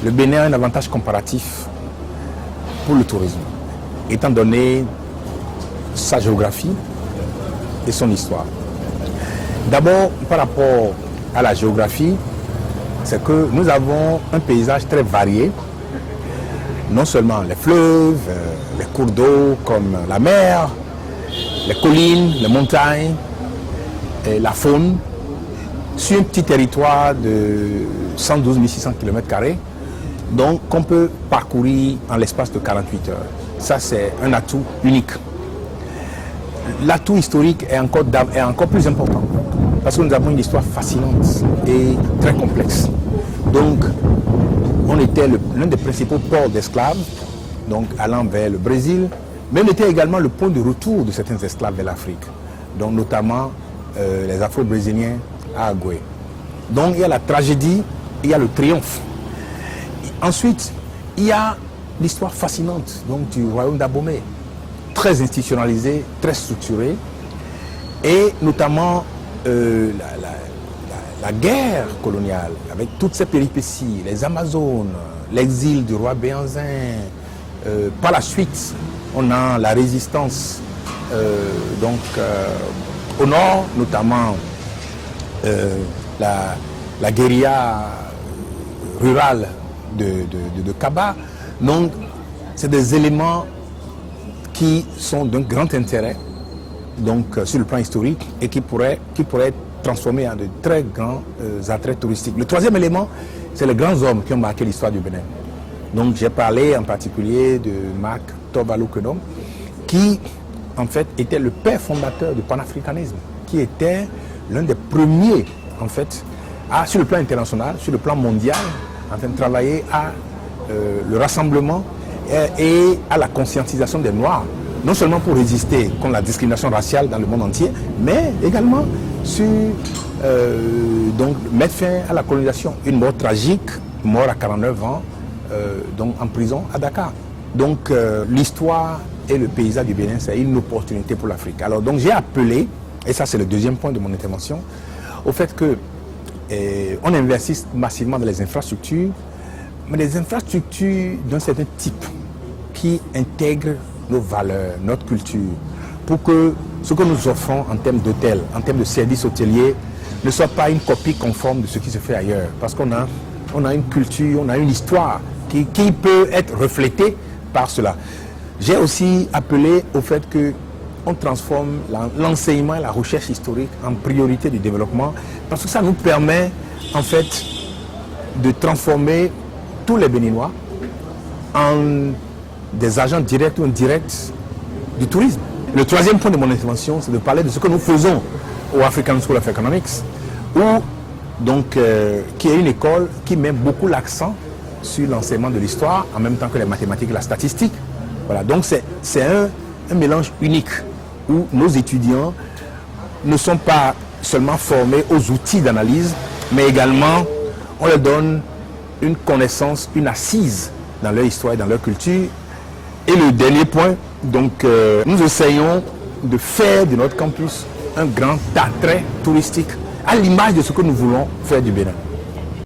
le Bénin a un avantage comparatif pour le tourisme, étant donné sa géographie et son histoire. D'abord, par rapport à la géographie, c'est que nous avons un paysage très varié, non seulement les fleuves, les cours d'eau comme la mer, les collines, les montagnes, et la faune, sur un petit territoire de 112 600 km², donc qu'on peut parcourir en l'espace de 48 heures. Ça, c'est un atout unique. L'atout historique est encore plus important, parce que nous avons une histoire fascinante et très complexe. Donc, on était l'un des principaux ports d'esclaves, donc allant vers le Brésil, mais on était également le point de retour de certains esclaves vers l'Afrique, donc notamment les Afro-Brésiliens à Agoué. Donc il y a la tragédie, il y a le triomphe. Ensuite, il y a l'histoire fascinante donc, du royaume d'Abomey, très institutionnalisé, très structuré, et notamment la guerre coloniale, avec toutes ses péripéties, les Amazones, l'exil du roi Béhanzin. Par la suite, on a la résistance au nord, notamment la guérilla rurale de Kaba. Donc, c'est des éléments qui sont d'un grand intérêt donc, sur le plan historique et qui pourraient être transformés en de très grands attraits touristiques. Le troisième élément, c'est les grands hommes qui ont marqué l'histoire du Bénin. Donc j'ai parlé en particulier de Marc Tove-Alokenom, qui en fait était le père fondateur du panafricanisme, qui était l'un des premiers en fait, sur le plan international, sur le plan mondial, en train de travailler à le rassemblement et à la conscientisation des Noirs, non seulement pour résister contre la discrimination raciale dans le monde entier, mais également sur donc, mettre fin à la colonisation. Une mort tragique, mort à 49 ans, donc en prison à Dakar. Donc l'histoire et le paysage du Bénin, c'est une opportunité pour l'Afrique. Alors donc j'ai appelé, et ça c'est le deuxième point de mon intervention, au fait que on investisse massivement dans les infrastructures, mais des infrastructures d'un certain type qui intègrent nos valeurs, notre culture, pour que ce que nous offrons en termes d'hôtels, en termes de services hôteliers, ne soit pas une copie conforme de ce qui se fait ailleurs. Parce qu'on a une culture, on a une histoire qui peut être reflétée par cela. J'ai aussi appelé au fait qu'on transforme l'enseignement et la recherche historique en priorité du développement, parce que ça nous permet en fait de transformer tous les Béninois en des agents directs ou indirects du tourisme. Le troisième point de mon intervention, c'est de parler de ce que nous faisons au African School of Economics, qui est une école qui met beaucoup l'accent sur l'enseignement de l'histoire, en même temps que les mathématiques et la statistique. Voilà, donc c'est un mélange unique où nos étudiants ne sont pas seulement formés aux outils d'analyse, mais également on leur donne une connaissance, une assise dans leur histoire et dans leur culture. Et le dernier point, donc, nous essayons de faire de notre campus un grand attrait touristique à l'image de ce que nous voulons faire du Bénin.